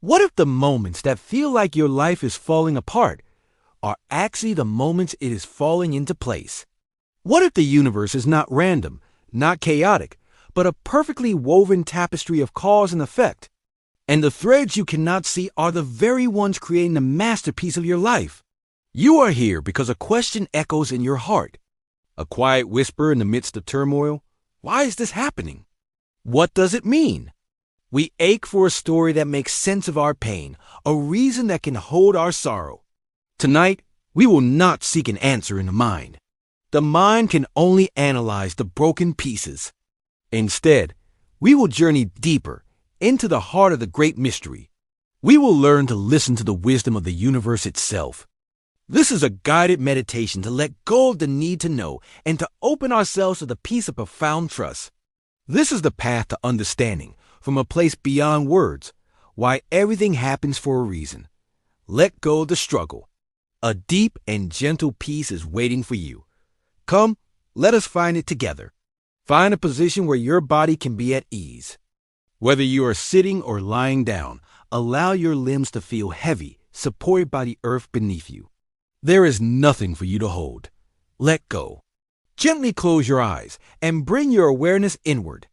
What if the moments that feel like your life is falling apart are actually the moments it is falling into place? What if the universe is not random, not chaotic, but a perfectly woven tapestry of cause and effect? And the threads you cannot see are the very ones creating the masterpiece of your life. You are here because a question echoes in your heart. A quiet whisper in the midst of turmoil. Why is this happening? What does it mean? We ache for a story that makes sense of our pain, a reason that can hold our sorrow. Tonight, we will not seek an answer in the mind. The mind can only analyze the broken pieces. Instead, we will journey deeper into the heart of the great mystery. We will learn to listen to the wisdom of the universe itself. This is a guided meditation to let go of the need to know and to open ourselves to the peace of profound trust. This is the path to understanding, from a place beyond words, why everything happens for a reason. Let go of the struggle. A deep and gentle peace is waiting for you. Come, let us find it together. Find a position where your body can be at ease. Whether you are sitting or lying down, allow your limbs to feel heavy, supported by the earth beneath you. There is nothing for you to hold. Let go. Gently close your eyes and bring your awareness inward.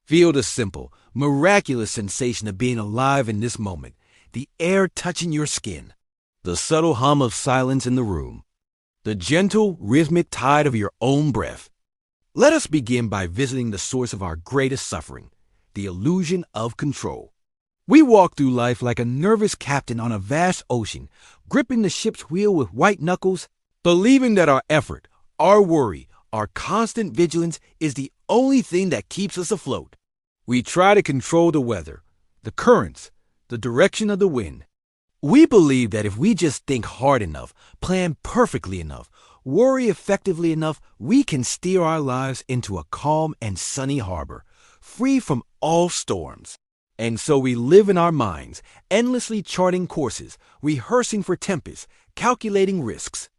Feel the simple, miraculous sensation of being alive in this moment, the air touching your skin, the subtle hum of silence in the room, the gentle, rhythmic tide of your own breath. Let us begin by visiting the source of our greatest suffering, the illusion of control. We walk through life like a nervous captain on a vast ocean, gripping the ship's wheel with white knuckles, believing that our effort, our worry, our constant vigilance is the only thing that keeps us afloat. We try to control the weather, the currents, the direction of the wind. We believe that if we just think hard enough, plan perfectly enough, worry effectively enough, we can steer our lives into a calm and sunny harbor, free from all storms. And so we live in our minds, endlessly charting courses, rehearsing for tempests, calculating risks.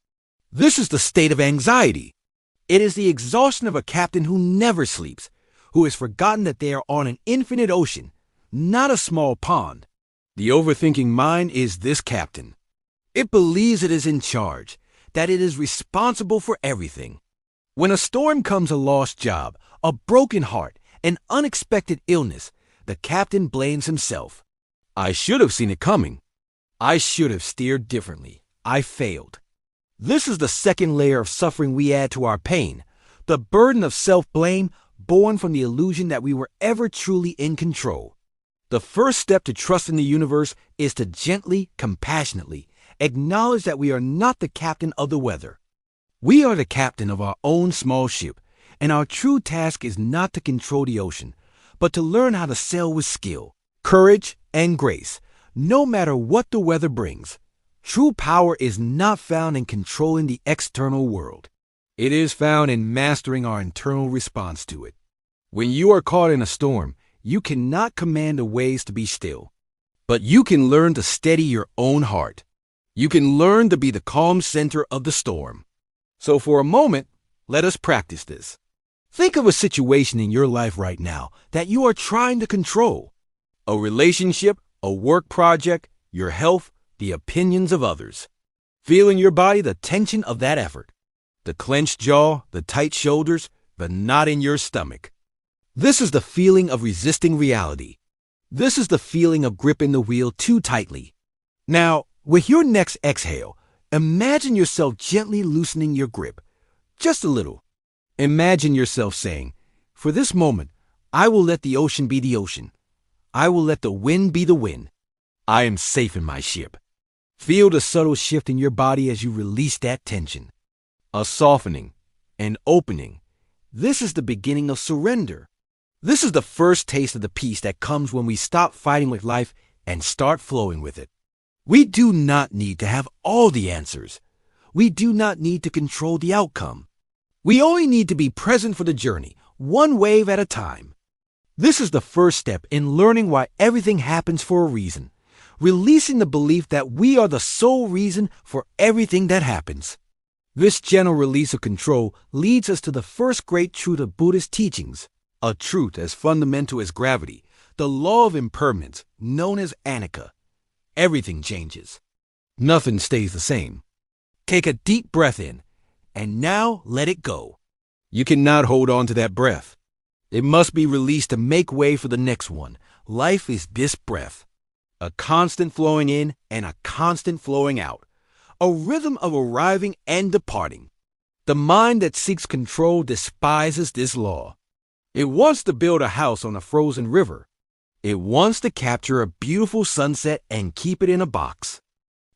This is the state of anxiety. It is the exhaustion of a captain who never sleeps, who has forgotten that they are on an infinite ocean, not a small pond. The overthinking mind is this captain. It believes it is in charge, that it is responsible for everything. When a storm comes, a lost job, a broken heart, an unexpected illness, the captain blames himself. I should have seen it coming. I should have steered differently. I failed. This is the second layer of suffering we add to our pain, the burden of self-blame born from the illusion that we were ever truly in control. The first step to trust in the universe is to gently, compassionately acknowledge that we are not the captain of the weather. We are the captain of our own small ship, and our true task is not to control the ocean, but to learn how to sail with skill, courage, and grace, no matter what the weather brings. True power is not found in controlling the external world. It is found in mastering our internal response to it. When you are caught in a storm, you cannot command the waves to be still, but you can learn to steady your own heart. You can learn to be the calm center of the storm. So for a moment, let us practice this. Think of a situation in your life right now that you are trying to control. A relationship, a work project, your health, the opinions of others. Feel in your body the tension of that effort. The clenched jaw, the tight shoulders, the knot in your stomach. This is the feeling of resisting reality. This is the feeling of gripping the wheel too tightly. Now, with your next exhale, imagine yourself gently loosening your grip. Just a little. Imagine yourself saying, "For this moment, I will let the ocean be the ocean. I will let the wind be the wind. I am safe in my ship." Feel the subtle shift in your body as you release that tension. A softening, an opening. This is the beginning of surrender. This is the first taste of the peace that comes when we stop fighting with life and start flowing with it. We do not need to have all the answers. We do not need to control the outcome. We only need to be present for the journey, one wave at a time. This is the first step in learning why everything happens for a reason, releasing the belief that we are the sole reason for everything that happens. This gentle release of control leads us to the first great truth of Buddhist teachings, a truth as fundamental as gravity, the law of impermanence, known as anicca. everything changes. Nothing stays the same. Take a deep breath in, and now let it go. You cannot hold on to that breath. It must be released to make way for the next one. Life is this breath, a constant flowing in and a constant flowing out, a rhythm of arriving and departing. The mind that seeks control despises this law. It wants to build a house on a frozen river. It wants to capture a beautiful sunset and keep it in a box.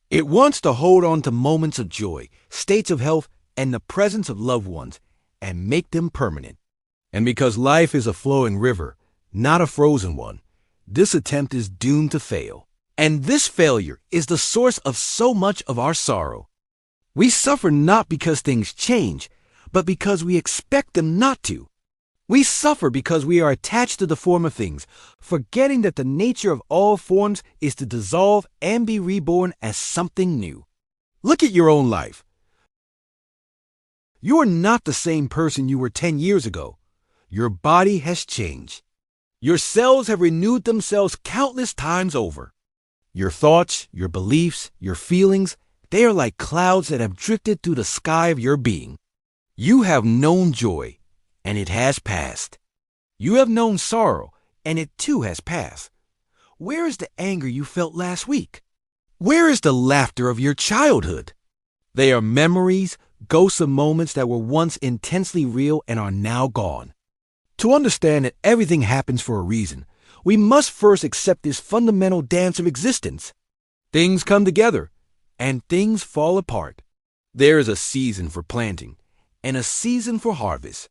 It wants to hold on to moments of joy, states of health, and the presence of loved ones, and make them permanent. And because life is a flowing river, not a frozen one, this attempt is doomed to fail. And this failure is the source of so much of our sorrow. We suffer not because things change, but because we expect them not to. We suffer because we are attached to the form of things, forgetting that the nature of all forms is to dissolve and be reborn as something new. Look at your own life. You are not the same person you were 10 years ago. Your body has changed. Your cells have renewed themselves countless times over. Your thoughts, your beliefs, your feelings, they are like clouds that have drifted through the sky of your being. You have known joy, and it has passed. You have known sorrow, and it too has passed. Where is the anger you felt last week? Where is the laughter of your childhood? They are memories, ghosts of moments that were once intensely real and are now gone. To understand that everything happens for a reason, we must first accept this fundamental dance of existence. Things come together, and things fall apart. There is a season for planting, and a season for harvest.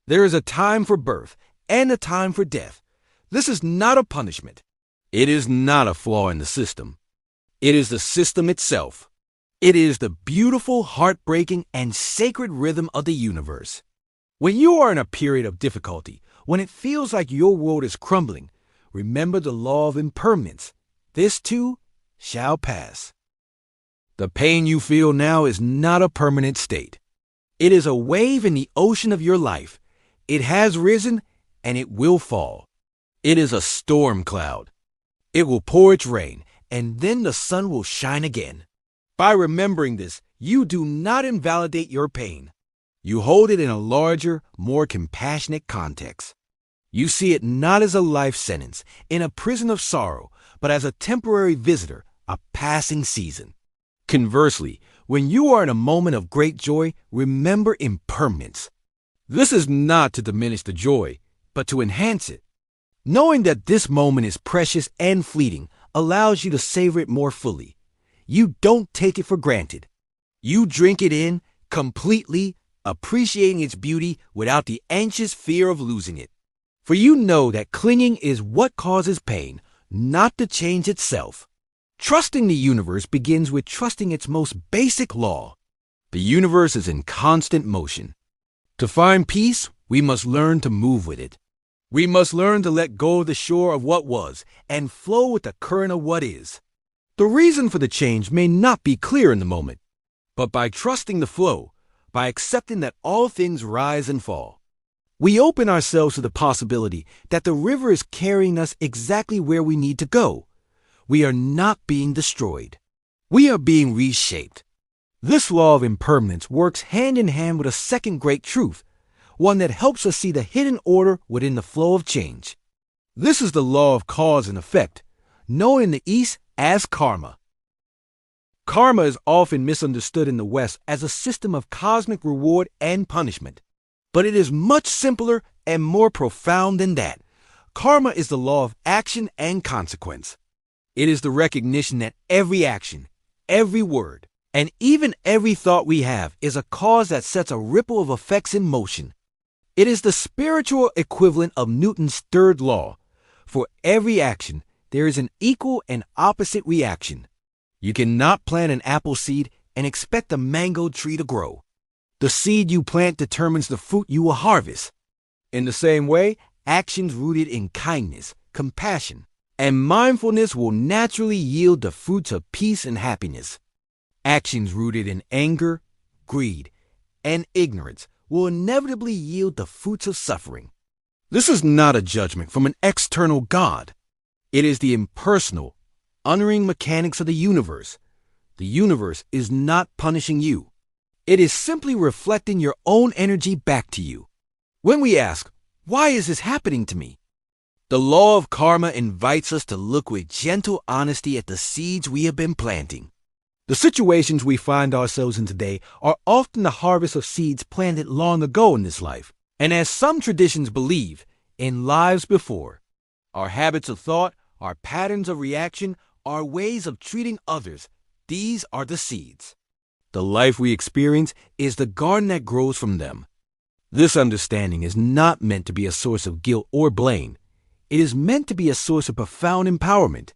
There is a time for birth and a time for death. This is not a punishment. It is not a flaw in the system. It is the system itself. It is the beautiful, heartbreaking, and sacred rhythm of the universe. When you are in a period of difficulty, when it feels like your world is crumbling, remember the law of impermanence. This too shall pass. The pain you feel now is not a permanent state. It is a wave in the ocean of your life. It has risen, and it will fall. It is a storm cloud. It will pour its rain, and then the sun will shine again. By remembering this, you do not invalidate your pain. You hold it in a larger, more compassionate context. You see it not as a life sentence, in a prison of sorrow, but as a temporary visitor, a passing season. Conversely, when you are in a moment of great joy, remember impermanence. This is not to diminish the joy, but to enhance it. Knowing that this moment is precious and fleeting allows you to savor it more fully. You don't take it for granted. You drink it in completely, appreciating its beauty without the anxious fear of losing it. For you know that clinging is what causes pain, not the change itself. Trusting the universe begins with trusting its most basic law. The universe is in constant motion. To find peace, we must learn to move with it. We must learn to let go of the shore of what was and flow with the current of what is. The reason for the change may not be clear in the moment, but by trusting the flow, by accepting that all things rise and fall, we open ourselves to the possibility that the river is carrying us exactly where we need to go. We are not being destroyed. We are being reshaped. This law of impermanence works hand in hand with a second great truth, one that helps us see the hidden order within the flow of change. This is the law of cause and effect, known in the East as karma. Karma is often misunderstood in the West as a system of cosmic reward and punishment. But it is much simpler and more profound than that. Karma is the law of action and consequence. It is the recognition that every action, every word, and even every thought we have is a cause that sets a ripple of effects in motion. It is the spiritual equivalent of Newton's third law. For every action, there is an equal and opposite reaction. You cannot plant an apple seed and expect a mango tree to grow. The seed you plant determines the fruit you will harvest. In the same way, actions rooted in kindness, compassion, and mindfulness will naturally yield the fruits of peace and happiness. Actions rooted in anger, greed, and ignorance will inevitably yield the fruits of suffering. This is not a judgment from an external God. It is the impersonal, honoring mechanics of the universe. The universe is not punishing you. It is simply reflecting your own energy back to you. When we ask, why is this happening to me? The law of karma invites us to look with gentle honesty at the seeds we have been planting. The situations we find ourselves in today are often the harvest of seeds planted long ago in this life, and as some traditions believe, in lives before. Our habits of thought, our patterns of reaction, our ways of treating others, these are the seeds. The life we experience is the garden that grows from them. This understanding is not meant to be a source of guilt or blame. It is meant to be a source of profound empowerment.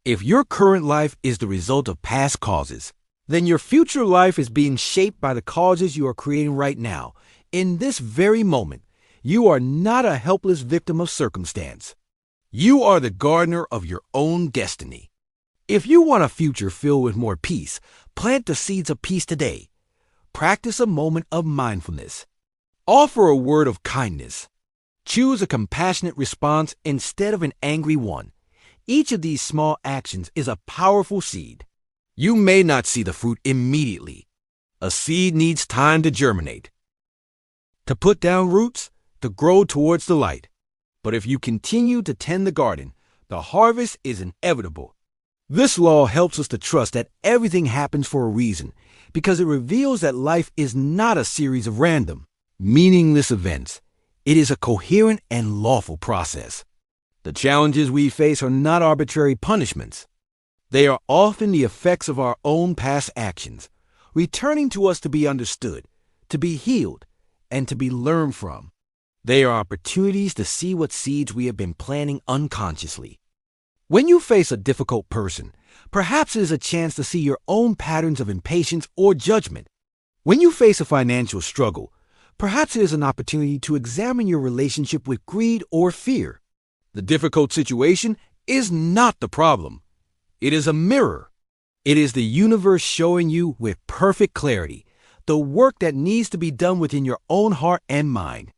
If your current life is the result of past causes, then your future life is being shaped by the causes you are creating right now. In this very moment, you are not a helpless victim of circumstance. You are the gardener of your own destiny. If you want a future filled with more peace, plant the seeds of peace today. Practice a moment of mindfulness. Offer a word of kindness. Choose a compassionate response instead of an angry one. Each of these small actions is a powerful seed. You may not see the fruit immediately. A seed needs time to germinate, to put down roots, to grow towards the light. But if you continue to tend the garden, the harvest is inevitable. This law helps us to trust that everything happens for a reason, because it reveals that life is not a series of random, meaningless events. It is a coherent and lawful process. The challenges we face are not arbitrary punishments. They are often the effects of our own past actions, returning to us to be understood, to be healed, and to be learned from. They are opportunities to see what seeds we have been planting unconsciously. When you face a difficult person, perhaps it is a chance to see your own patterns of impatience or judgment. When you face a financial struggle, perhaps it is an opportunity to examine your relationship with greed or fear. The difficult situation is not the problem. It is a mirror. It is the universe showing you with perfect clarity the work that needs to be done within your own heart and mind.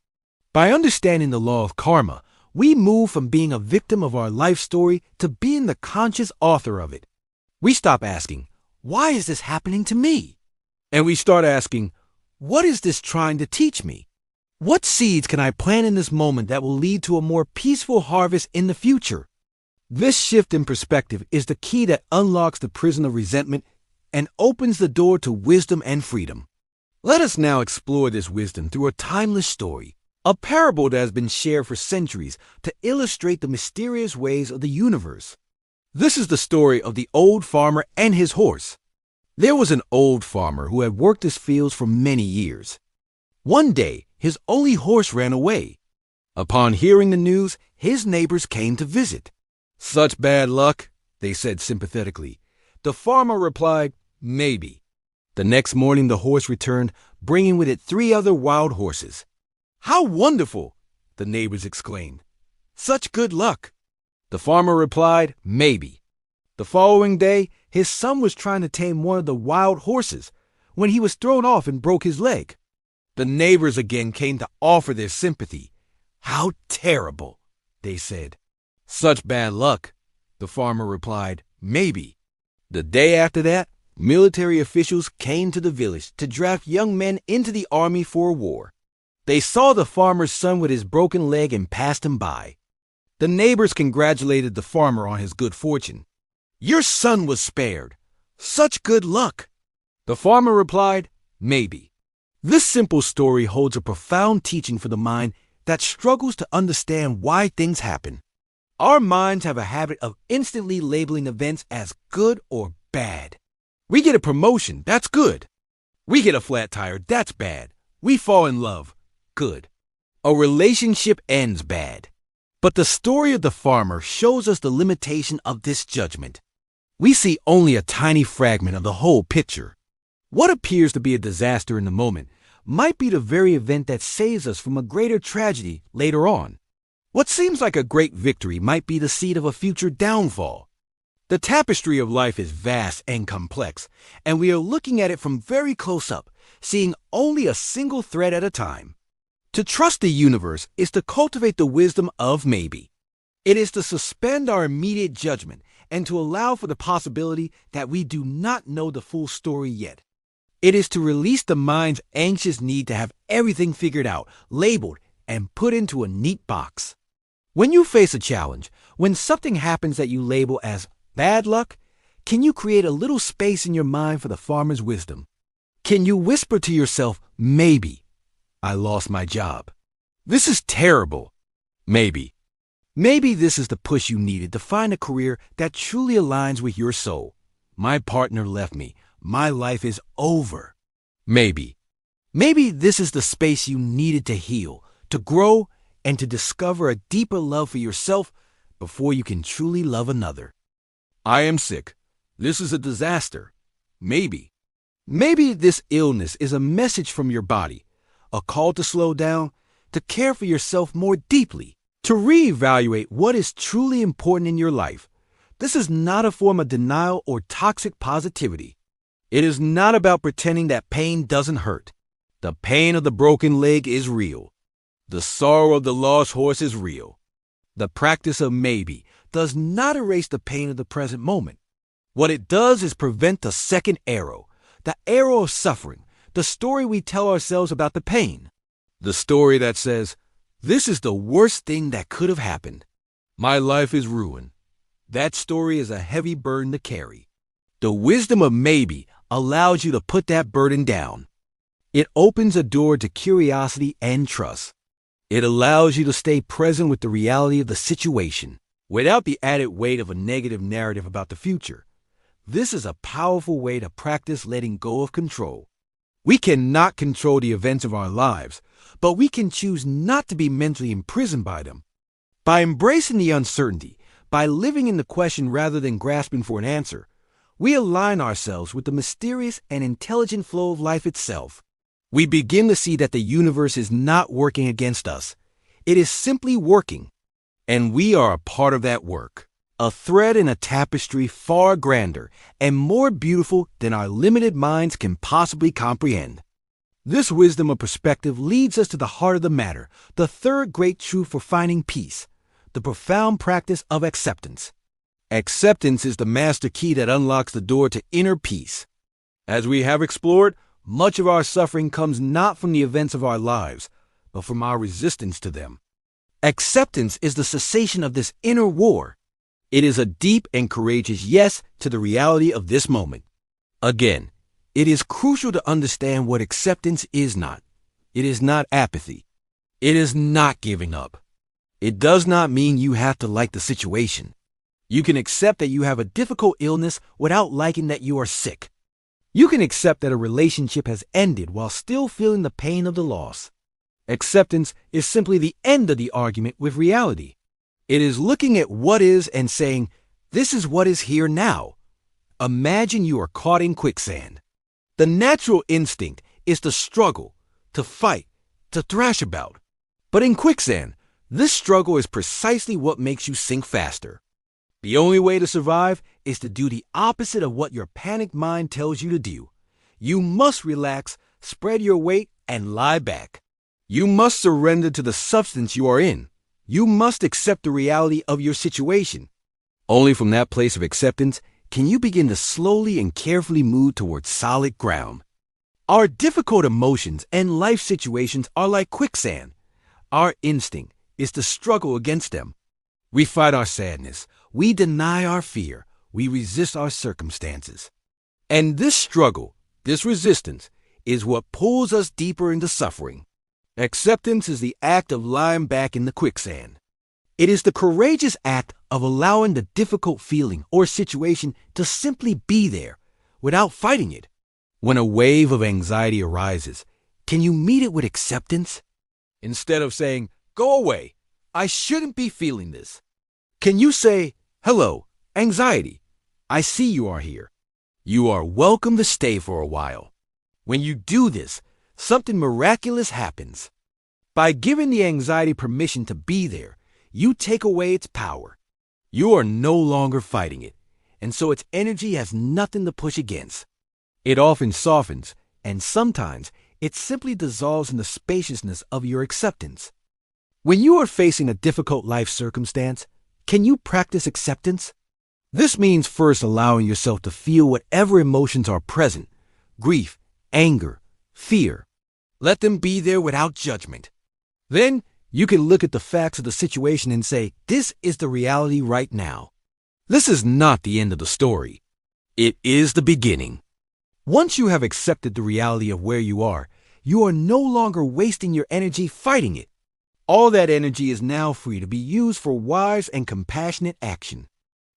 By understanding the law of karma, we move from being a victim of our life story to being the conscious author of it. We stop asking, why is this happening to me? And we start asking, what is this trying to teach me? What seeds can I plant in this moment that will lead to a more peaceful harvest in the future? This shift in perspective is the key that unlocks the prison of resentment and opens the door to wisdom and freedom. Let us now explore this wisdom through a timeless story, a parable that has been shared for centuries to illustrate the mysterious ways of the universe. This is the story of the old farmer and his horse. There was an old farmer who had worked his fields for many years. One day, his only horse ran away. Upon hearing the news, his neighbors came to visit. "Such bad luck," they said sympathetically. The farmer replied, "Maybe." The next morning the horse returned, bringing with it 3 other wild horses. "How wonderful!" the neighbors exclaimed. "Such good luck." The farmer replied, "Maybe." The following day, his son was trying to tame one of the wild horses when he was thrown off and broke his leg. The neighbors again came to offer their sympathy. "How terrible," they said. "Such bad luck," the farmer replied, "Maybe." The day after that, military officials came to the village to draft young men into the army for a war. They saw the farmer's son with his broken leg and passed him by. The neighbors congratulated the farmer on his good fortune. "Your son was spared. Such good luck." The farmer replied, "Maybe." This simple story holds a profound teaching for the mind that struggles to understand why things happen. Our minds have a habit of instantly labeling events as good or bad. We get a promotion, that's good. We get a flat tire, that's bad. We fall in love, good. A relationship ends bad. But the story of the farmer shows us the limitation of this judgment. We see only a tiny fragment of the whole picture. What appears to be a disaster in the moment might be the very event that saves us from a greater tragedy later on. What seems like a great victory might be the seed of a future downfall. The tapestry of life is vast and complex, and we are looking at it from very close up, seeing only a single thread at a time. To trust the universe is to cultivate the wisdom of maybe. It is to suspend our immediate judgment and to allow for the possibility that we do not know the full story yet. It is to release the mind's anxious need to have everything figured out, labeled, and put into a neat box. When you face a challenge, when something happens that you label as bad luck, can you create a little space in your mind for the farmer's wisdom? Can you whisper to yourself, maybe, I lost my job. This is terrible. Maybe. Maybe this is the push you needed to find a career that truly aligns with your soul. My partner left me. My life is over. Maybe. Maybe this is the space you needed to heal, to grow, and to discover a deeper love for yourself before you can truly love another. I am sick. This is a disaster. Maybe. Maybe this illness is a message from your body, a call to slow down, to care for yourself more deeply, to reevaluate what is truly important in your life. This is not a form of denial or toxic positivity. It is not about pretending that pain doesn't hurt. The pain of the broken leg is real. The sorrow of the lost horse is real. The practice of maybe does not erase the pain of the present moment. What it does is prevent the second arrow, the arrow of suffering, the story we tell ourselves about the pain. The story that says, this is the worst thing that could have happened. My life is ruined. That story is a heavy burden to carry. The wisdom of maybe allows you to put that burden down. It opens a door to curiosity and trust. It allows you to stay present with the reality of the situation, without the added weight of a negative narrative about the future. This is a powerful way to practice letting go of control. We cannot control the events of our lives, but we can choose not to be mentally imprisoned by them. By embracing the uncertainty, by living in the question rather than grasping for an answer, we align ourselves with the mysterious and intelligent flow of life itself. We begin to see that the universe is not working against us. It is simply working, and we are a part of that work. A thread in a tapestry far grander and more beautiful than our limited minds can possibly comprehend. This wisdom of perspective leads us to the heart of the matter, the third great truth for finding peace, the profound practice of acceptance. Acceptance is the master key that unlocks the door to inner peace. As we have explored, much of our suffering comes not from the events of our lives, but from our resistance to them. Acceptance is the cessation of this inner war. It is a deep and courageous yes to the reality of this moment. Again, it is crucial to understand what acceptance is not. It is not apathy. It is not giving up. It does not mean you have to like the situation. You can accept that you have a difficult illness without liking that you are sick. You can accept that a relationship has ended while still feeling the pain of the loss. Acceptance is simply the end of the argument with reality. It is looking at what is and saying, this is what is here now. Imagine you are caught in quicksand. The natural instinct is to struggle, to fight, to thrash about. But in quicksand, this struggle is precisely what makes you sink faster. The only way to survive is to do the opposite of what your panicked mind tells you to do. You must relax, spread your weight, and lie back. You must surrender to the substance you are in. You must accept the reality of your situation. Only from that place of acceptance can you begin to slowly and carefully move towards solid ground. Our difficult emotions and life situations are like quicksand. Our instinct is to struggle against them. We fight our sadness. We deny our fear. We resist our circumstances. And this struggle, this resistance, is what pulls us deeper into suffering. Acceptance is the act of lying back in the quicksand. It is the courageous act of allowing the difficult feeling or situation to simply be there without fighting it. When a wave of anxiety arises, can you meet it with acceptance? Instead of saying, go away, I shouldn't be feeling this. Can you say, hello, anxiety, I see you are here. You are welcome to stay for a while. When you do this, something miraculous happens. By giving the anxiety permission to be there, you take away its power. You are no longer fighting it, and so its energy has nothing to push against. It often softens, and sometimes it simply dissolves in the spaciousness of your acceptance. When you are facing a difficult life circumstance, can you practice acceptance? This means first allowing yourself to feel whatever emotions are present: grief, anger, fear. Let them be there without judgment. Then you can look at the facts of the situation and say, this is the reality right now. This is not the end of the story. It is the beginning. Once you have accepted the reality of where you are no longer wasting your energy fighting it. All that energy is now free to be used for wise and compassionate action.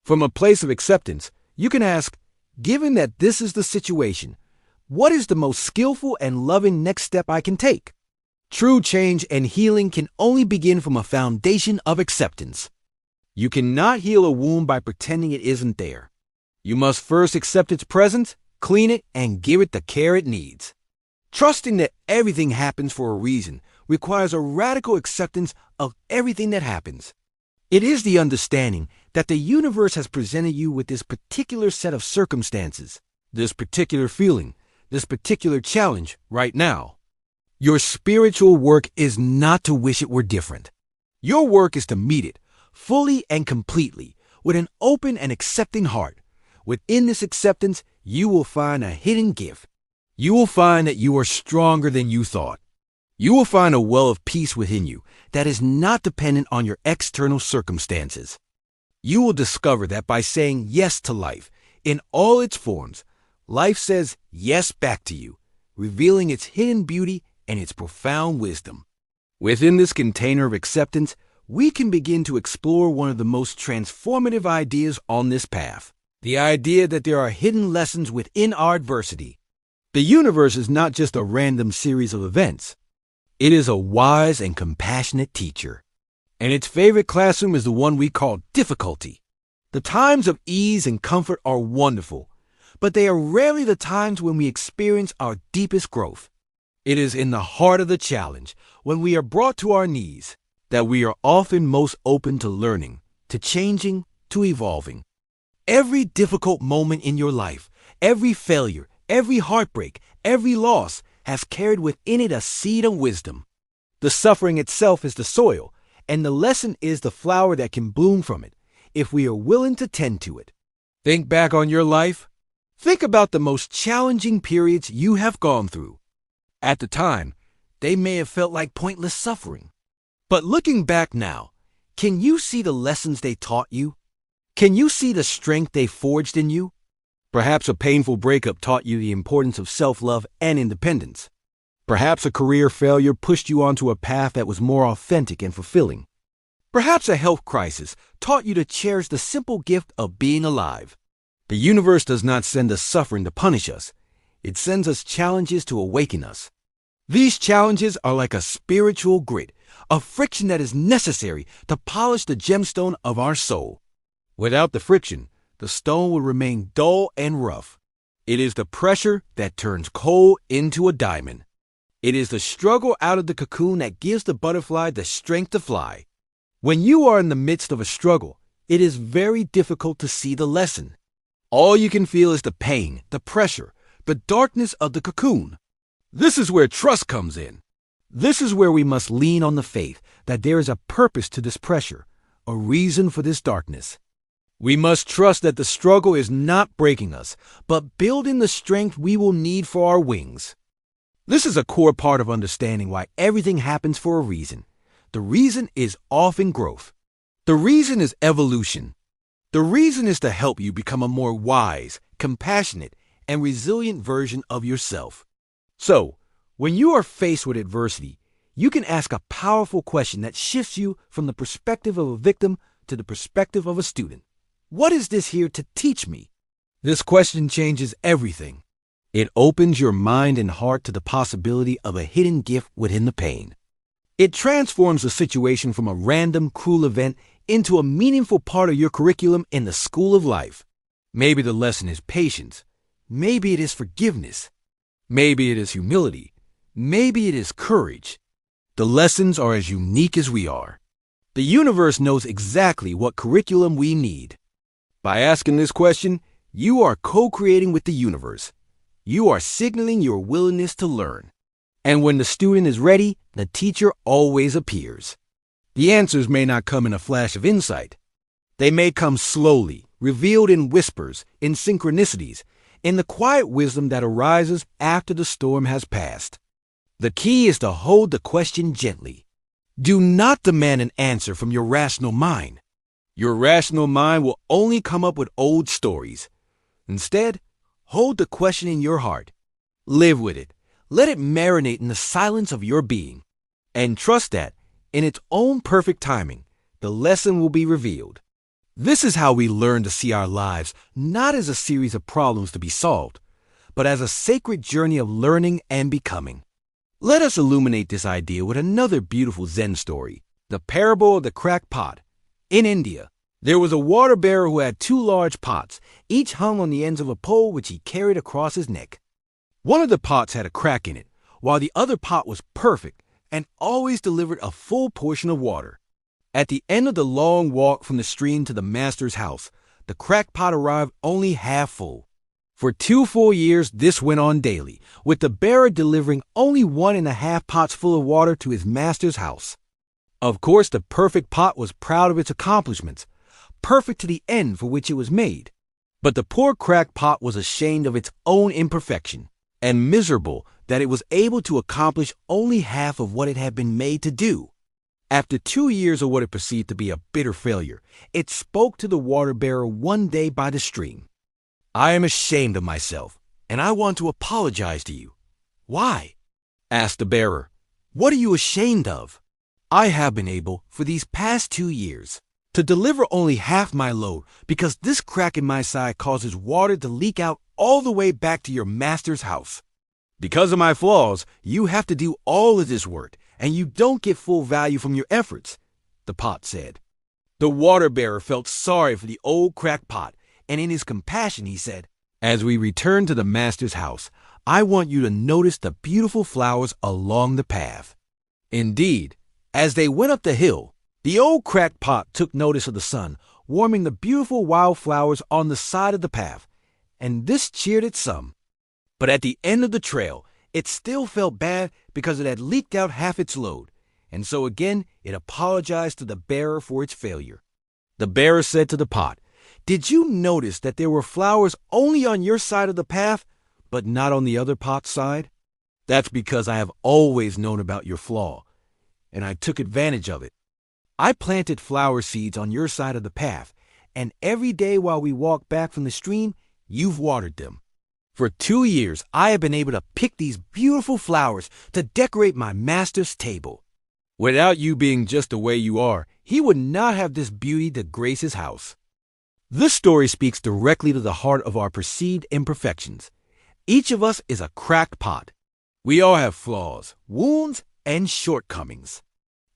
From a place of acceptance, you can ask, given that this is the situation, what is the most skillful and loving next step I can take? True change and healing can only begin from a foundation of acceptance. You cannot heal a wound by pretending it isn't there. You must first accept its presence, clean it, and give it the care it needs. Trusting that everything happens for a reason requires a radical acceptance of everything that happens. It is the understanding that the universe has presented you with this particular set of circumstances, this particular feeling, this particular challenge right now. Your spiritual work is not to wish it were different. Your work is to meet it fully and completely with an open and accepting heart. Within this acceptance, you will find a hidden gift. You will find that you are stronger than you thought. You will find a well of peace within you that is not dependent on your external circumstances. You will discover that by saying yes to life in all its forms, life says yes back to you, revealing its hidden beauty and its profound wisdom. Within this container of acceptance, we can begin to explore one of the most transformative ideas on this path, the idea that there are hidden lessons within our adversity. The universe is not just a random series of events. It is a wise and compassionate teacher. And its favorite classroom is the one we call difficulty. The times of ease and comfort are wonderful, but they are rarely the times when we experience our deepest growth. It is in the heart of the challenge, when we are brought to our knees, that we are often most open to learning, to changing, to evolving. Every difficult moment in your life, every failure, every heartbreak, every loss has carried within it a seed of wisdom. The suffering itself is the soil, and the lesson is the flower that can bloom from it, if we are willing to tend to it. Think back on your life. Think about the most challenging periods you have gone through. At the time, they may have felt like pointless suffering. But looking back now, can you see the lessons they taught you? Can you see the strength they forged in you? Perhaps a painful breakup taught you the importance of self-love and independence. Perhaps a career failure pushed you onto a path that was more authentic and fulfilling. Perhaps a health crisis taught you to cherish the simple gift of being alive. The universe does not send us suffering to punish us. It sends us challenges to awaken us. These challenges are like a spiritual grit, a friction that is necessary to polish the gemstone of our soul. Without the friction, the stone will remain dull and rough. It is the pressure that turns coal into a diamond. It is the struggle out of the cocoon that gives the butterfly the strength to fly. When you are in the midst of a struggle, it is very difficult to see the lesson. All you can feel is the pain, the pressure, the darkness of the cocoon. This is where trust comes in. This is where we must lean on the faith that there is a purpose to this pressure, a reason for this darkness. We must trust that the struggle is not breaking us, but building the strength we will need for our wings. This is a core part of understanding why everything happens for a reason. The reason is often growth. The reason is evolution. The reason is to help you become a more wise, compassionate, and resilient version of yourself. So, when you are faced with adversity, you can ask a powerful question that shifts you from the perspective of a victim to the perspective of a student. What is this here to teach me? This question changes everything. It opens your mind and heart to the possibility of a hidden gift within the pain. It transforms the situation from a random, cruel event into a meaningful part of your curriculum in the school of life. Maybe the lesson is patience. Maybe it is forgiveness. Maybe it is humility. Maybe it is courage. The lessons are as unique as we are. The universe knows exactly what curriculum we need. By asking this question, you are co-creating with the universe. You are signaling your willingness to learn. And when the student is ready, the teacher always appears. The answers may not come in a flash of insight. They may come slowly, revealed in whispers, in synchronicities, in the quiet wisdom that arises after the storm has passed. The key is to hold the question gently. Do not demand an answer from your rational mind. Your rational mind will only come up with old stories. Instead, hold the question in your heart. Live with it. Let it marinate in the silence of your being. And trust that, in its own perfect timing, the lesson will be revealed. This is how we learn to see our lives not as a series of problems to be solved, but as a sacred journey of learning and becoming. Let us illuminate this idea with another beautiful Zen story, the parable of the cracked pot. In India, there was a water bearer who had two large pots, each hung on the ends of a pole which he carried across his neck. One of the pots had a crack in it, while the other pot was perfect and always delivered a full portion of water. At the end of the long walk from the stream to the master's house, the cracked pot arrived only half full. For 2 full years, this went on daily, with the bearer delivering only 1.5 pots full of water to his master's house. Of course, the perfect pot was proud of its accomplishments, perfect to the end for which it was made. But the poor cracked pot was ashamed of its own imperfection, and miserable that it was able to accomplish only half of what it had been made to do. After 2 years of what it perceived to be a bitter failure, it spoke to the water bearer one day by the stream. "I am ashamed of myself, and I want to apologize to you." "Why?" asked the bearer. "What are you ashamed of?" "I have been able, for these past 2 years, to deliver only half my load because this crack in my side causes water to leak out all the way back to your master's house. Because of my flaws, you have to do all of this work, and you don't get full value from your efforts," the pot said. The water bearer felt sorry for the old cracked pot, and in his compassion he said, "As we return to the master's house, I want you to notice the beautiful flowers along the path." Indeed, as they went up the hill, the old cracked pot took notice of the sun warming the beautiful wildflowers on the side of the path, and this cheered it some. But at the end of the trail, it still felt bad because it had leaked out half its load, and so again it apologized to the bearer for its failure. The bearer said to the pot, "Did you notice that there were flowers only on your side of the path, but not on the other pot's side? That's because I have always known about your flaw, and I took advantage of it. I planted flower seeds on your side of the path, and every day while we walk back from the stream, you've watered them. For 2 years, I have been able to pick these beautiful flowers to decorate my master's table. Without you being just the way you are, he would not have this beauty to grace his house." This story speaks directly to the heart of our perceived imperfections. Each of us is a cracked pot. We all have flaws, wounds, and shortcomings.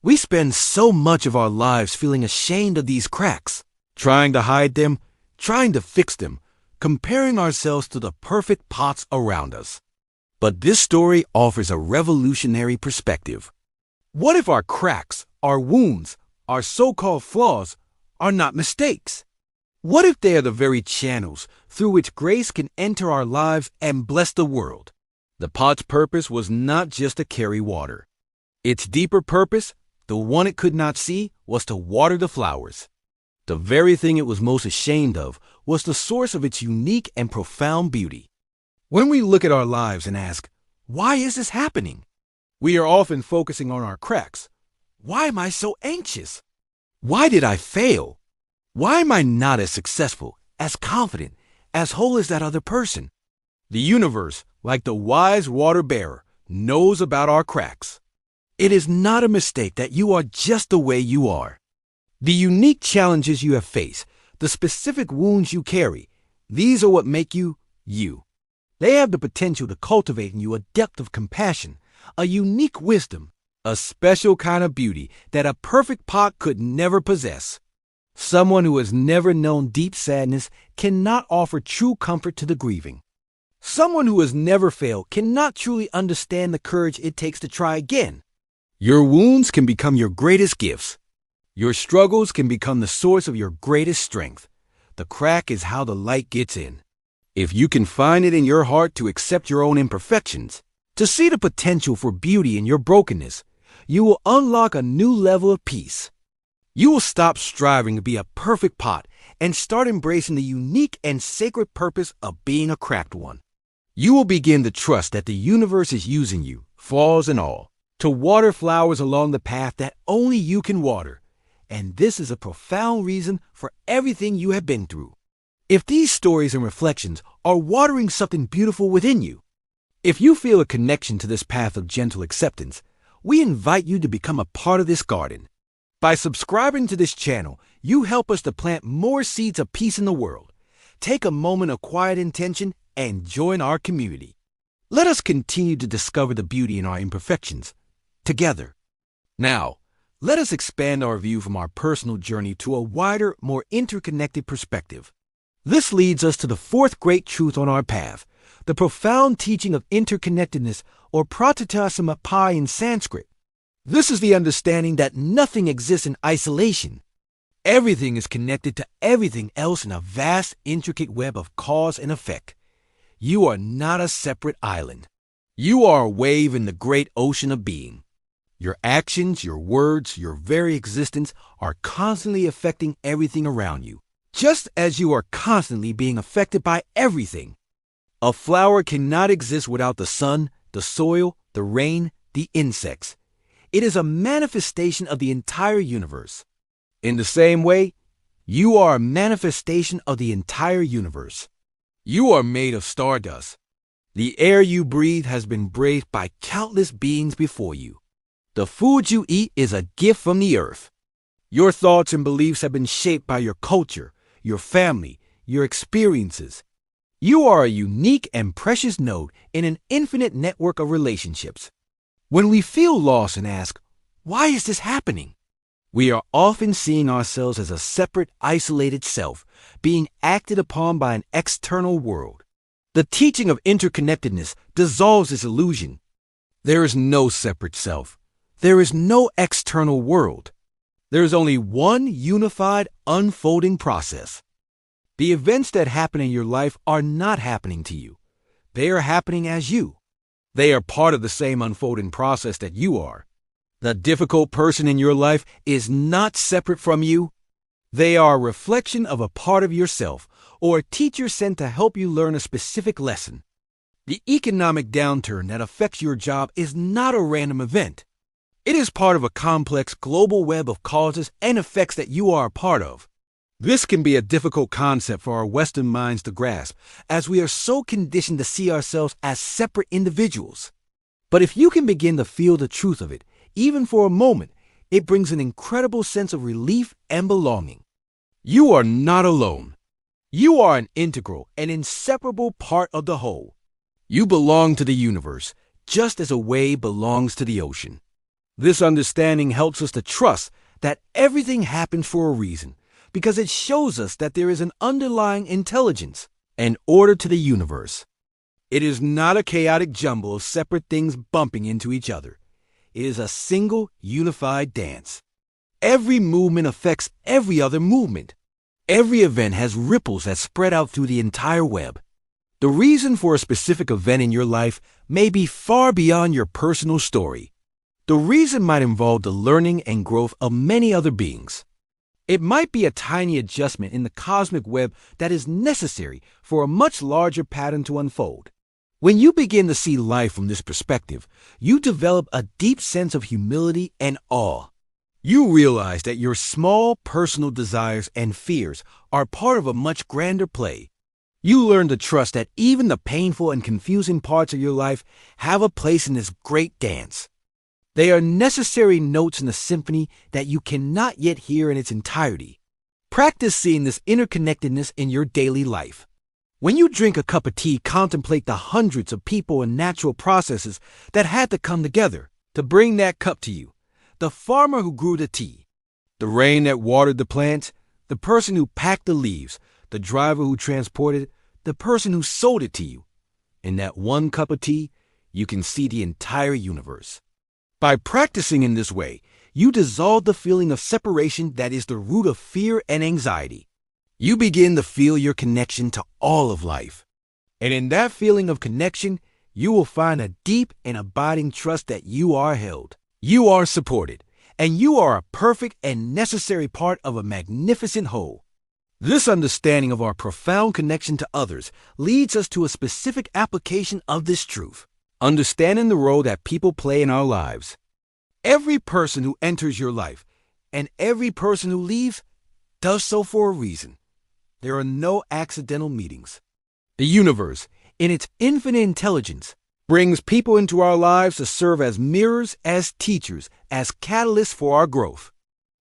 We spend so much of our lives feeling ashamed of these cracks, trying to hide them, trying to fix them, comparing ourselves to the perfect pots around us. But this story offers a revolutionary perspective. What if our cracks, our wounds, our so-called flaws are not mistakes? What if they are the very channels through which grace can enter our lives and bless the world? The pot's purpose was not just to carry water. Its deeper purpose, the one it could not see, was to water the flowers. The very thing it was most ashamed of was the source of its unique and profound beauty. When we look at our lives and ask, "Why is this happening?" we are often focusing on our cracks. Why am I so anxious? Why did I fail? Why am I not as successful, as confident, as whole as that other person? The universe, like the wise water bearer, knows about our cracks. It is not a mistake that you are just the way you are. The unique challenges you have faced, the specific wounds you carry, these are what make you, you. They have the potential to cultivate in you a depth of compassion, a unique wisdom, a special kind of beauty that a perfect pot could never possess. Someone who has never known deep sadness cannot offer true comfort to the grieving. Someone who has never failed cannot truly understand the courage it takes to try again. Your wounds can become your greatest gifts. Your struggles can become the source of your greatest strength. The crack is how the light gets in. If you can find it in your heart to accept your own imperfections, to see the potential for beauty in your brokenness, you will unlock a new level of peace. You will stop striving to be a perfect pot and start embracing the unique and sacred purpose of being a cracked one. You will begin to trust that the universe is using you, flaws and all, to water flowers along the path that only you can water. And this is a profound reason for everything you have been through. If these stories and reflections are watering something beautiful within you, if you feel a connection to this path of gentle acceptance, we invite you to become a part of this garden. By subscribing to this channel, you help us to plant more seeds of peace in the world. Take a moment of quiet intention and join our community. Let us continue to discover the beauty in our imperfections, together. Now, let us expand our view from our personal journey to a wider, more interconnected perspective. This leads us to the fourth great truth on our path, the profound teaching of interconnectedness, or pratityasamappai in Sanskrit. This is the understanding that nothing exists in isolation. Everything is connected to everything else in a vast, intricate web of cause and effect. You are not a separate island. You are a wave in the great ocean of being. Your actions, your words, your very existence are constantly affecting everything around you, just as you are constantly being affected by everything. A flower cannot exist without the sun, the soil, the rain, the insects. It is a manifestation of the entire universe. In the same way, you are a manifestation of the entire universe. You are made of stardust. The air you breathe has been breathed by countless beings before you. The food you eat is a gift from the earth. Your thoughts and beliefs have been shaped by your culture, your family, your experiences. You are a unique and precious node in an infinite network of relationships. When we feel lost and ask, why is this happening? We are often seeing ourselves as a separate, isolated self, being acted upon by an external world. The teaching of interconnectedness dissolves this illusion. There is no separate self. There is no external world. There is only one unified, unfolding process. The events that happen in your life are not happening to you. They are happening as you. They are part of the same unfolding process that you are. The difficult person in your life is not separate from you. They are a reflection of a part of yourself, or a teacher sent to help you learn a specific lesson. The economic downturn that affects your job is not a random event. It is part of a complex global web of causes and effects that you are a part of. This can be a difficult concept for our Western minds to grasp, as we are so conditioned to see ourselves as separate individuals. But if you can begin to feel the truth of it, even for a moment, it brings an incredible sense of relief and belonging. You are not alone. You are an integral and inseparable part of the whole. You belong to the universe, just as a wave belongs to the ocean. This understanding helps us to trust that everything happens for a reason, because it shows us that there is an underlying intelligence and order to the universe. It is not a chaotic jumble of separate things bumping into each other. It is a single, unified dance. Every movement affects every other movement. Every event has ripples that spread out through the entire web. The reason for a specific event in your life may be far beyond your personal story. The reason might involve the learning and growth of many other beings. It might be a tiny adjustment in the cosmic web that is necessary for a much larger pattern to unfold. When you begin to see life from this perspective, you develop a deep sense of humility and awe. You realize that your small personal desires and fears are part of a much grander play. You learn to trust that even the painful and confusing parts of your life have a place in this great dance. They are necessary notes in the symphony that you cannot yet hear in its entirety. Practice seeing this interconnectedness in your daily life. When you drink a cup of tea, contemplate the hundreds of people and natural processes that had to come together to bring that cup to you. The farmer who grew the tea, the rain that watered the plants, the person who packed the leaves, the driver who transported it, the person who sold it to you. In that one cup of tea, you can see the entire universe. By practicing in this way, you dissolve the feeling of separation that is the root of fear and anxiety. You begin to feel your connection to all of life. And in that feeling of connection, you will find a deep and abiding trust that you are held, you are supported, and you are a perfect and necessary part of a magnificent whole. This understanding of our profound connection to others leads us to a specific application of this truth, understanding the role that people play in our lives. Every person who enters your life and every person who leaves does so for a reason. There are no accidental meetings. The universe, in its infinite intelligence, brings people into our lives to serve as mirrors, as teachers, as catalysts for our growth.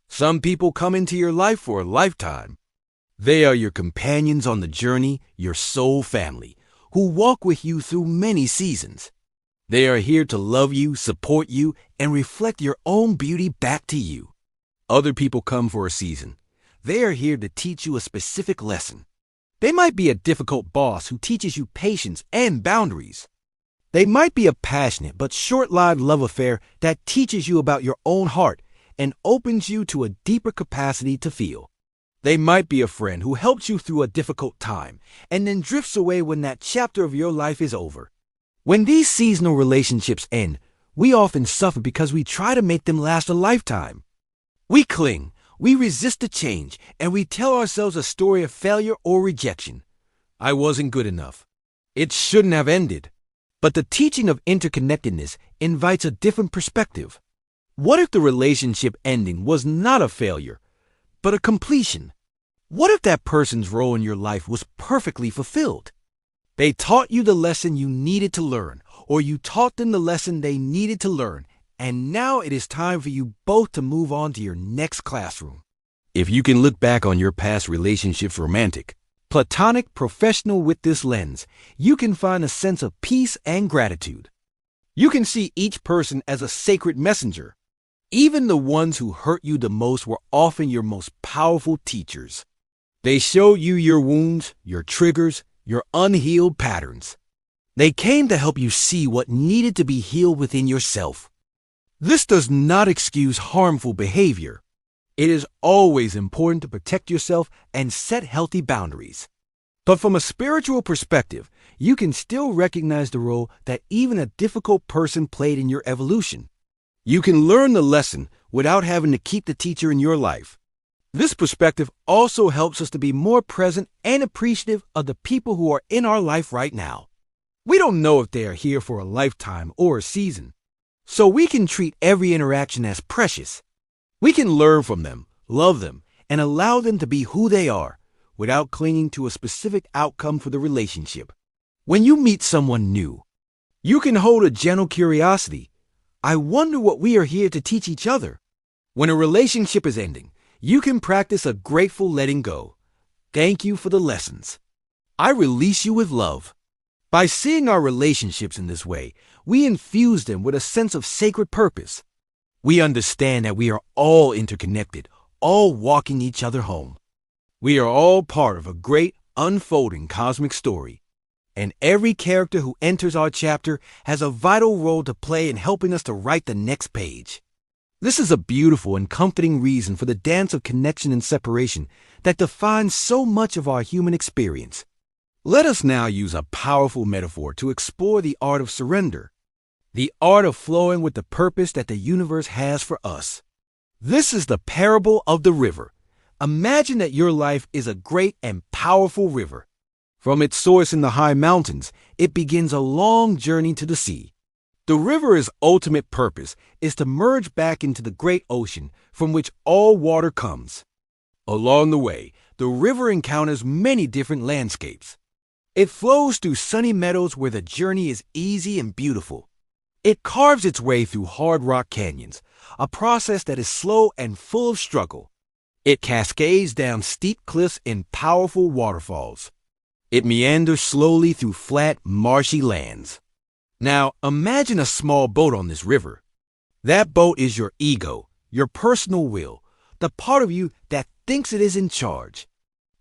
Some people come into your life for a lifetime. They are your companions on the journey, your soul family, who walk with you through many seasons. They are here to love you, support you, and reflect your own beauty back to you. Other people come for a season. They are here to teach you a specific lesson. They might be a difficult boss who teaches you patience and boundaries. They might be a passionate but short-lived love affair that teaches you about your own heart and opens you to a deeper capacity to feel. They might be a friend who helps you through a difficult time and then drifts away when that chapter of your life is over. When these seasonal relationships end, we often suffer because we try to make them last a lifetime. We cling, we resist the change, and we tell ourselves a story of failure or rejection. I wasn't good enough. It shouldn't have ended. But the teaching of interconnectedness invites a different perspective. What if the relationship ending was not a failure, but a completion? What if that person's role in your life was perfectly fulfilled? They taught you the lesson you needed to learn, or you taught them the lesson they needed to learn, and now it is time for you both to move on to your next classroom. If you can look back on your past relationships, romantic, platonic, professional, with this lens, you can find a sense of peace and gratitude. You can see each person as a sacred messenger. Even the ones who hurt you the most were often your most powerful teachers. They showed you your wounds, your triggers, your unhealed patterns. They came to help you see what needed to be healed within yourself. This does not excuse harmful behavior. It is always important to protect yourself and set healthy boundaries. But from a spiritual perspective, you can still recognize the role that even a difficult person played in your evolution. You can learn the lesson without having to keep the teacher in your life. This perspective also helps us to be more present and appreciative of the people who are in our life right now. We don't know if they are here for a lifetime or a season, so we can treat every interaction as precious. We can learn from them, love them, and allow them to be who they are without clinging to a specific outcome for the relationship. When you meet someone new, you can hold a gentle curiosity. I wonder what we are here to teach each other. When a relationship is ending, you can practice a grateful letting go. Thank you for the lessons. I release you with love. By seeing our relationships in this way, we infuse them with a sense of sacred purpose. We understand that we are all interconnected, all walking each other home. We are all part of a great, unfolding cosmic story. And every character who enters our chapter has a vital role to play in helping us to write the next page. This is a beautiful and comforting reason for the dance of connection and separation that defines so much of our human experience. Let us now use a powerful metaphor to explore the art of surrender, the art of flowing with the purpose that the universe has for us. This is the parable of the river. Imagine that your life is a great and powerful river. From its source in the high mountains, it begins a long journey to the sea. The river's ultimate purpose is to merge back into the great ocean from which all water comes. Along the way, the river encounters many different landscapes. It flows through sunny meadows where the journey is easy and beautiful. It carves its way through hard rock canyons, a process that is slow and full of struggle. It cascades down steep cliffs in powerful waterfalls. It meanders slowly through flat, marshy lands. Now, imagine a small boat on this river. That boat is your ego, your personal will, the part of you that thinks it is in charge.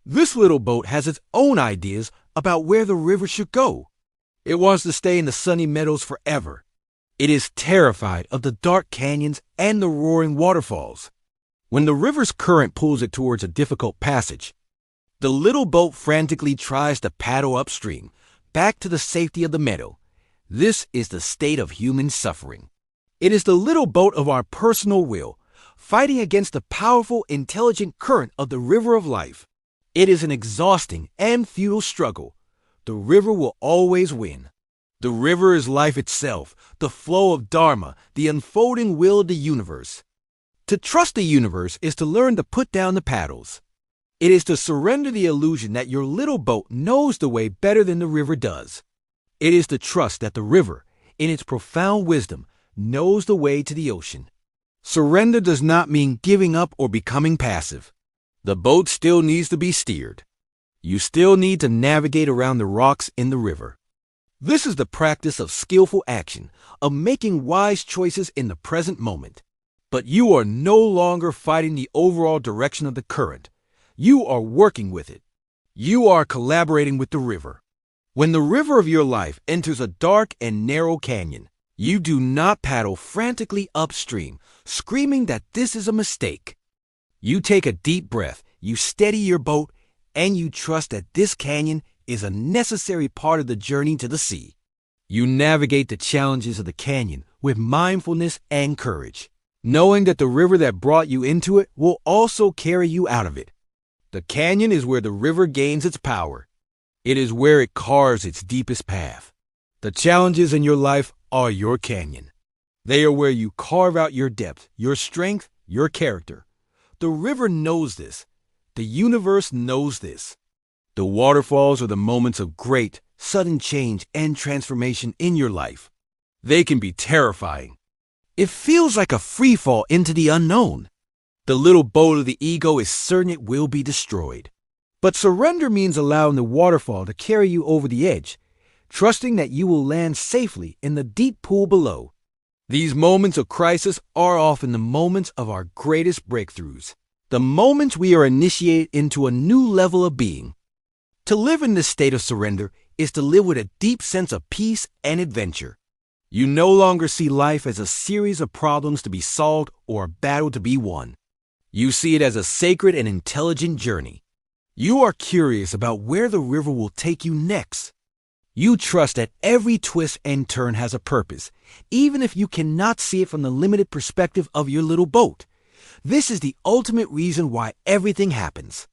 This little boat has its own ideas about where the river should go. It wants to stay in the sunny meadows forever. It is terrified of the dark canyons and the roaring waterfalls. When the river's current pulls it towards a difficult passage, the little boat frantically tries to paddle upstream, back to the safety of the meadow. This is the state of human suffering. It is the little boat of our personal will, fighting against the powerful, intelligent current of the river of life. It is an exhausting and futile struggle. The river will always win. The river is life itself, the flow of Dharma, the unfolding will of the universe. To trust the universe is to learn to put down the paddles. It is to surrender the illusion that your little boat knows the way better than the river does. It is to trust that the river, in its profound wisdom, knows the way to the ocean. Surrender does not mean giving up or becoming passive. The boat still needs to be steered. You still need to navigate around the rocks in the river. This is the practice of skillful action, of making wise choices in the present moment. But you are no longer fighting the overall direction of the current. You are working with it. You are collaborating with the river. When the river of your life enters a dark and narrow canyon, you do not paddle frantically upstream, screaming that this is a mistake. You take a deep breath, you steady your boat, and you trust that this canyon is a necessary part of the journey to the sea. You navigate the challenges of the canyon with mindfulness and courage, knowing that the river that brought you into it will also carry you out of it. The canyon is where the river gains its power. It is where it carves its deepest path. The challenges in your life are your canyon. They are where you carve out your depth, your strength, your character. The river knows this. The universe knows this. The waterfalls are the moments of great, sudden change and transformation in your life. They can be terrifying. It feels like a free fall into the unknown. The little boat of the ego is certain it will be destroyed. But surrender means allowing the waterfall to carry you over the edge, trusting that you will land safely in the deep pool below. These moments of crisis are often the moments of our greatest breakthroughs, the moments we are initiated into a new level of being. To live in this state of surrender is to live with a deep sense of peace and adventure. You no longer see life as a series of problems to be solved or a battle to be won. You see it as a sacred and intelligent journey. You are curious about where the river will take you next. You trust that every twist and turn has a purpose, even if you cannot see it from the limited perspective of your little boat. This is the ultimate reason why everything happens.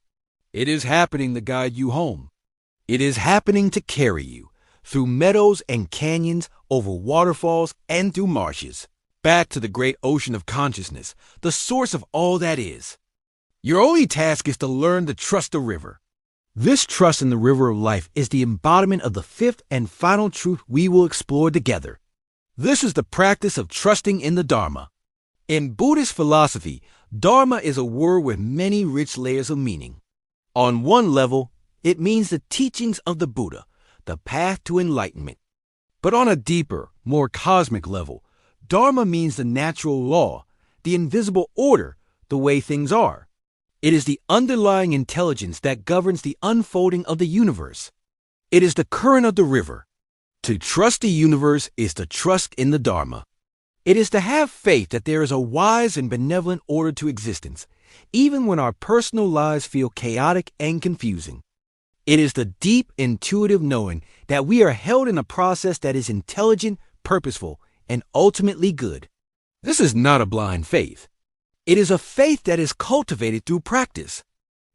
It is happening to guide you home. It is happening to carry you through meadows and canyons, over waterfalls and through marshes, back to the great ocean of consciousness, the source of all that is. Your only task is to learn to trust the river. This trust in the river of life is the embodiment of the fifth and final truth we will explore together. This is the practice of trusting in the Dharma. In Buddhist philosophy, Dharma is a word with many rich layers of meaning. On one level, it means the teachings of the Buddha, the path to enlightenment. But on a deeper, more cosmic level, Dharma means the natural law, the invisible order, the way things are. It is the underlying intelligence that governs the unfolding of the universe. It is the current of the river. To trust the universe is to trust in the Dharma. It is to have faith that there is a wise and benevolent order to existence, even when our personal lives feel chaotic and confusing. It is the deep, intuitive knowing that we are held in a process that is intelligent, purposeful, and ultimately good. This is not a blind faith. It is a faith that is cultivated through practice.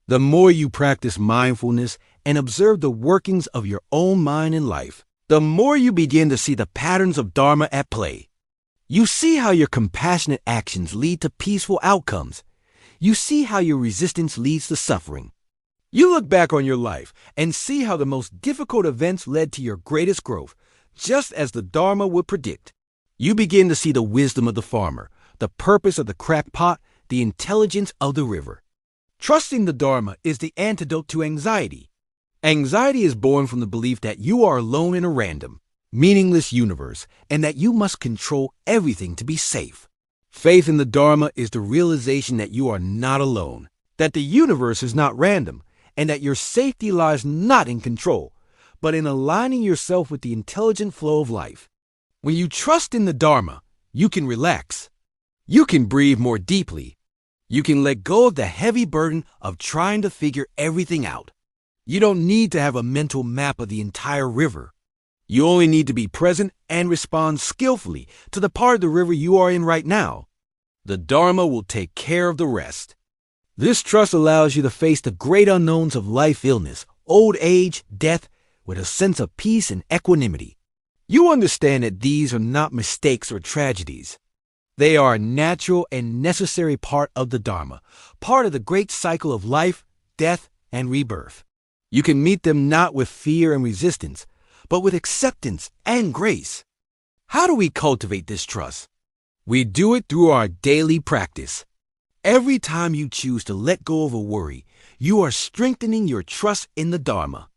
The more you practice mindfulness and observe the workings of your own mind and life, the more you begin to see the patterns of Dharma at play. You see how your compassionate actions lead to peaceful outcomes. You see how your resistance leads to suffering. You look back on your life and see how the most difficult events led to your greatest growth, just as the Dharma would predict. You begin to see the wisdom of the farmer, the purpose of the cracked pot, the intelligence of the river. Trusting the Dharma is the antidote to anxiety. Anxiety is born from the belief that you are alone in a random, meaningless universe and that you must control everything to be safe. Faith in the Dharma is the realization that you are not alone, that the universe is not random, and that your safety lies not in control, but in aligning yourself with the intelligent flow of life. When you trust in the Dharma, you can relax. You can breathe more deeply. You can let go of the heavy burden of trying to figure everything out. You don't need to have a mental map of the entire river. You only need to be present and respond skillfully to the part of the river you are in right now. The Dharma will take care of the rest. This trust allows you to face the great unknowns of life, illness, old age, death, with a sense of peace and equanimity. You understand that these are not mistakes or tragedies. They are a natural and necessary part of the Dharma, part of the great cycle of life, death, and rebirth. You can meet them not with fear and resistance, but with acceptance and grace. How do we cultivate this trust? We do it through our daily practice. Every time you choose to let go of a worry, you are strengthening your trust in the Dharma.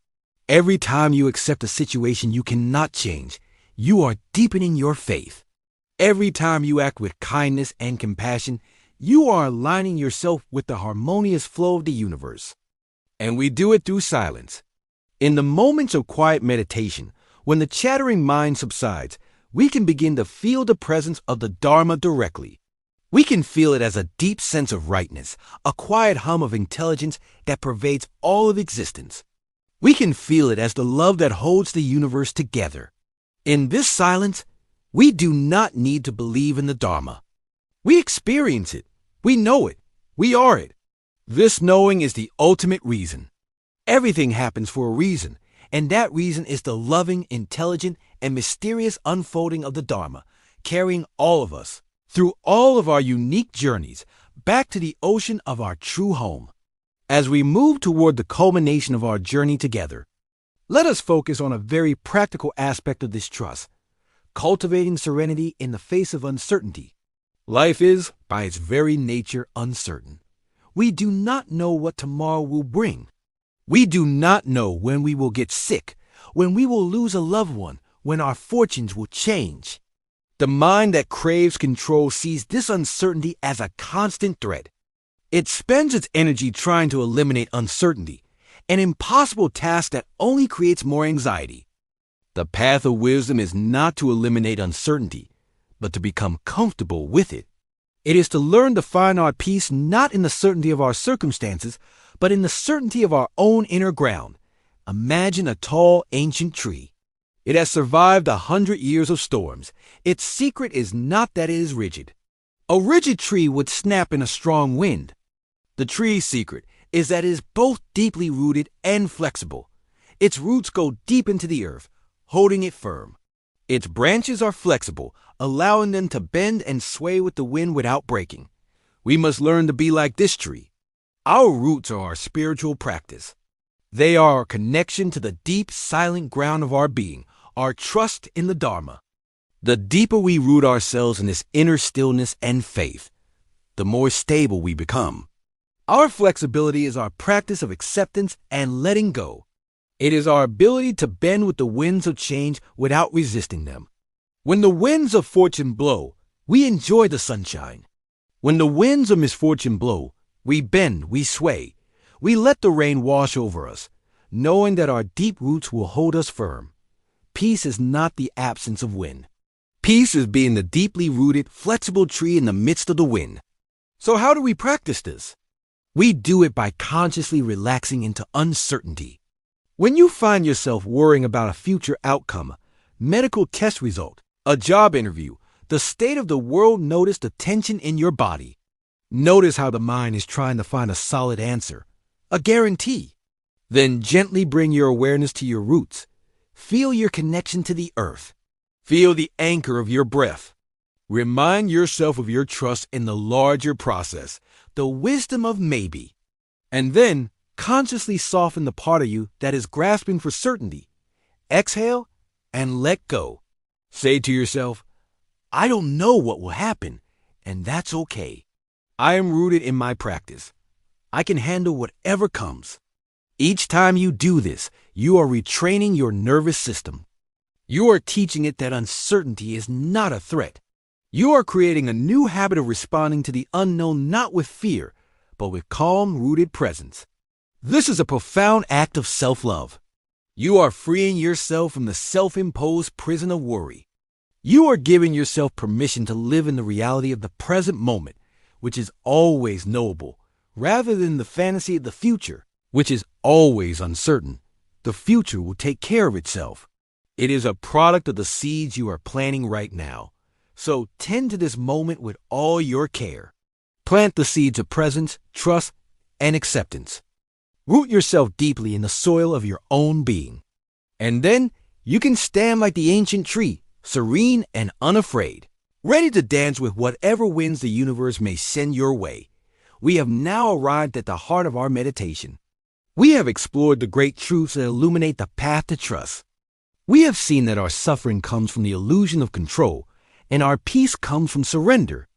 Every time you accept a situation you cannot change, you are deepening your faith. Every time you act with kindness and compassion, you are aligning yourself with the harmonious flow of the universe. And we do it through silence. In the moments of quiet meditation, when the chattering mind subsides, we can begin to feel the presence of the Dharma directly. We can feel it as a deep sense of rightness, a quiet hum of intelligence that pervades all of existence. We can feel it as the love that holds the universe together. In this silence, we do not need to believe in the Dharma. We experience it. We know it. We are it. This knowing is the ultimate reason. Everything happens for a reason, and that reason is the loving, intelligent, and mysterious unfolding of the Dharma, carrying all of us, through all of our unique journeys, back to the ocean of our true home. As we move toward the culmination of our journey together, let us focus on a very practical aspect of this trust, cultivating serenity in the face of uncertainty. Life is, by its very nature, uncertain. We do not know what tomorrow will bring. We do not know when we will get sick, when we will lose a loved one, when our fortunes will change. The mind that craves control sees this uncertainty as a constant threat. It spends its energy trying to eliminate uncertainty, an impossible task that only creates more anxiety. The path of wisdom is not to eliminate uncertainty, but to become comfortable with it. It is to learn to find our peace not in the certainty of our circumstances, but in the certainty of our own inner ground. Imagine a tall, ancient tree. It has survived 100 years of storms. Its secret is not that it is rigid. A rigid tree would snap in a strong wind. The tree's secret is that it is both deeply rooted and flexible. Its roots go deep into the earth, holding it firm. Its branches are flexible, allowing them to bend and sway with the wind without breaking. We must learn to be like this tree. Our roots are our spiritual practice. They are our connection to the deep, silent ground of our being, our trust in the Dharma. The deeper we root ourselves in this inner stillness and faith, the more stable we become. Our flexibility is our practice of acceptance and letting go. It is our ability to bend with the winds of change without resisting them. When the winds of fortune blow, we enjoy the sunshine. When the winds of misfortune blow, we bend, we sway. We let the rain wash over us, knowing that our deep roots will hold us firm. Peace is not the absence of wind. Peace is being the deeply rooted, flexible tree in the midst of the wind. So how do we practice this? We do it by consciously relaxing into uncertainty. When you find yourself worrying about a future outcome, medical test result, a job interview, the state of the world, notice the tension in your body. Notice how the mind is trying to find a solid answer, a guarantee. Then gently bring your awareness to your roots. Feel your connection to the earth. Feel the anchor of your breath. Remind yourself of your trust in the larger process, the wisdom of maybe. And then consciously soften the part of you that is grasping for certainty. Exhale and let go. Say to yourself, I don't know what will happen, and that's okay. I am rooted in my practice. I can handle whatever comes. Each time you do this, you are retraining your nervous system. You are teaching it that uncertainty is not a threat. You are creating a new habit of responding to the unknown not with fear, but with calm, rooted presence. This is a profound act of self-love. You are freeing yourself from the self-imposed prison of worry. You are giving yourself permission to live in the reality of the present moment, which is always knowable, rather than the fantasy of the future, which is always uncertain. The future will take care of itself. It is a product of the seeds you are planting right now. So tend to this moment with all your care. Plant the seeds of presence, trust, and acceptance. Root yourself deeply in the soil of your own being. And then you can stand like the ancient tree, serene and unafraid, ready to dance with whatever winds the universe may send your way. We have now arrived at the heart of our meditation. We have explored the great truths that illuminate the path to trust. We have seen that our suffering comes from the illusion of control, and our peace comes from surrender.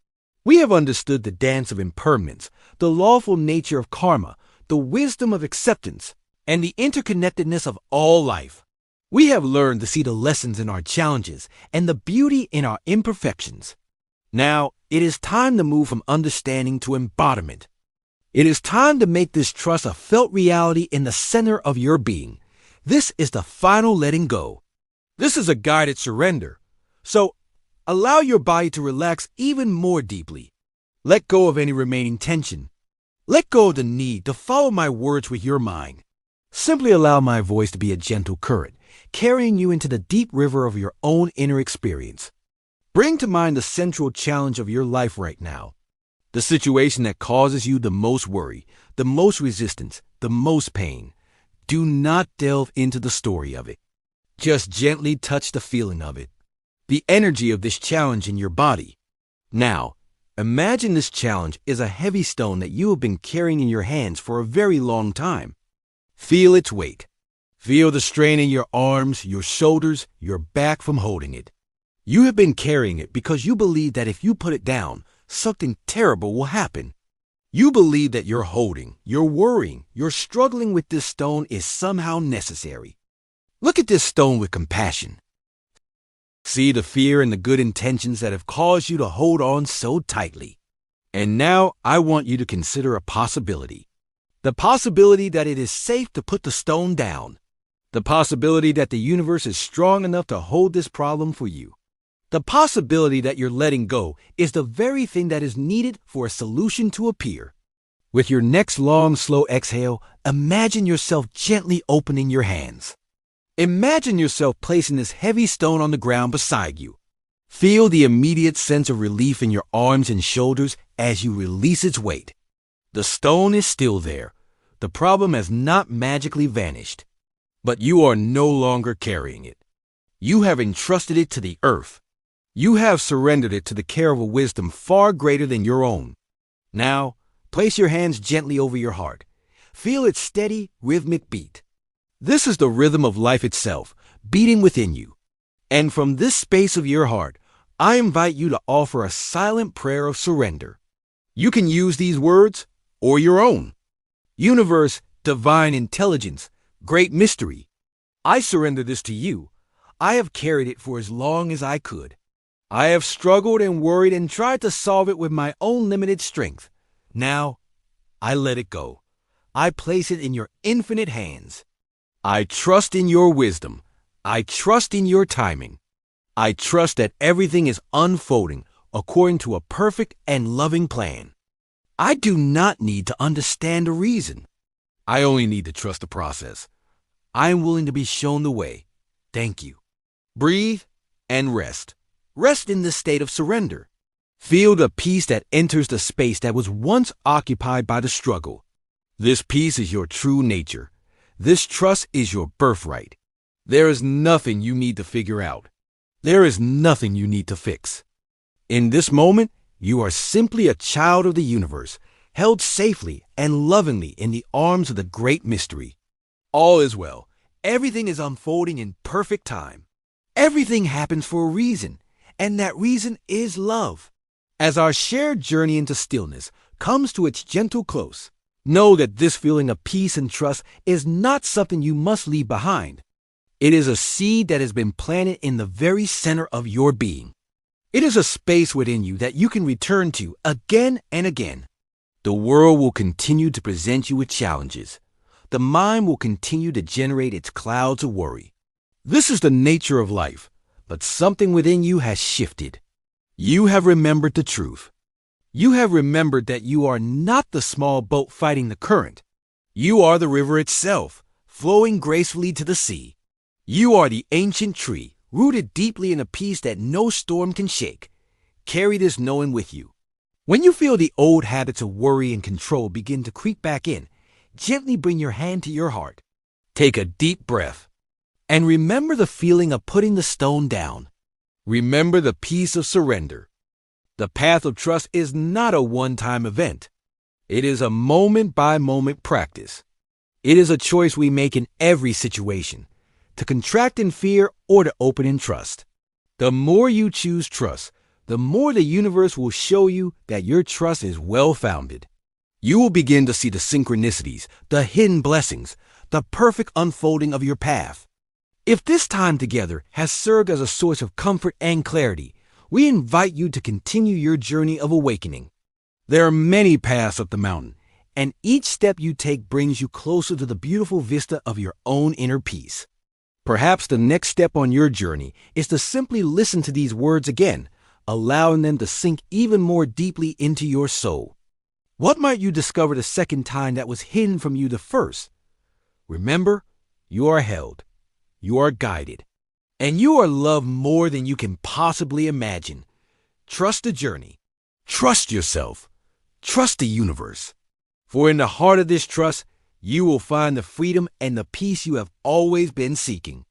We have understood the dance of impermanence, the lawful nature of karma, the wisdom of acceptance, and the interconnectedness of all life. We have learned to see the lessons in our challenges and the beauty in our imperfections. Now, it is time to move from understanding to embodiment. It is time to make this trust a felt reality in the center of your being. This is the final letting go. This is a guided surrender. So, allow your body to relax even more deeply. Let go of any remaining tension. Let go of the need to follow my words with your mind. Simply allow my voice to be a gentle current, carrying you into the deep river of your own inner experience. Bring to mind the central challenge of your life right now, the situation that causes you the most worry, the most resistance, the most pain. Do not delve into the story of it. Just gently touch the feeling of it, the energy of this challenge in your body. Now, imagine this challenge is a heavy stone that you have been carrying in your hands for a very long time. Feel its weight. Feel the strain in your arms, your shoulders, your back from holding it. You have been carrying it because you believe that if you put it down, something terrible will happen. You believe that you're worrying, you're struggling with this stone is somehow necessary. Look at this stone with compassion. See the fear and the good intentions that have caused you to hold on so tightly. And now I want you to consider a possibility. The possibility that it is safe to put the stone down. The possibility that the universe is strong enough to hold this problem for you. The possibility that your letting go is the very thing that is needed for a solution to appear. With your next long, slow exhale, imagine yourself gently opening your hands. Imagine yourself placing this heavy stone on the ground beside you. Feel the immediate sense of relief in your arms and shoulders as you release its weight. The stone is still there. The problem has not magically vanished. But you are no longer carrying it. You have entrusted it to the earth. You have surrendered it to the care of a wisdom far greater than your own. Now, place your hands gently over your heart. Feel its steady, rhythmic beat. This is the rhythm of life itself, beating within you. And from this space of your heart, I invite you to offer a silent prayer of surrender. You can use these words or your own. Universe, divine intelligence, great mystery. I surrender this to you. I have carried it for as long as I could. I have struggled and worried and tried to solve it with my own limited strength. Now, I let it go. I place it in your infinite hands. I trust in your wisdom. I trust in your timing. I trust that everything is unfolding according to a perfect and loving plan. I do not need to understand the reason. I only need to trust the process. I am willing to be shown the way. Thank you. Breathe and rest. Rest in this state of surrender. Feel the peace that enters the space that was once occupied by the struggle. This peace is your true nature. This trust is your birthright. There is nothing you need to figure out. There is nothing you need to fix. In this moment, you are simply a child of the universe, held safely and lovingly in the arms of the great mystery. All is well. Everything is unfolding in perfect time. Everything happens for a reason, and that reason is love. As our shared journey into stillness comes to its gentle close, know that this feeling of peace and trust is not something you must leave behind. It is a seed that has been planted in the very center of your being. It is a space within you that you can return to again and again. The world will continue to present you with challenges. The mind will continue to generate its clouds of worry. This is the nature of life, but something within you has shifted. You have remembered the truth. You have remembered that you are not the small boat fighting the current. You are the river itself, flowing gracefully to the sea. You are the ancient tree, rooted deeply in a peace that no storm can shake. Carry this knowing with you. When you feel the old habits of worry and control begin to creep back in, gently bring your hand to your heart. Take a deep breath. And remember the feeling of putting the stone down. Remember the peace of surrender. The path of trust is not a one-time event. It is a moment-by-moment practice. It is a choice we make in every situation, to contract in fear or to open in trust. The more you choose trust, the more the universe will show you that your trust is well-founded. You will begin to see the synchronicities, the hidden blessings, the perfect unfolding of your path. If this time together has served as a source of comfort and clarity, we invite you to continue your journey of awakening. There are many paths up the mountain, and each step you take brings you closer to the beautiful vista of your own inner peace. Perhaps the next step on your journey is to simply listen to these words again, allowing them to sink even more deeply into your soul. What might you discover the second time that was hidden from you the first? Remember, you are held, you are guided, and you are loved more than you can possibly imagine. Trust the journey. Trust yourself. Trust the universe. For in the heart of this trust, you will find the freedom and the peace you have always been seeking.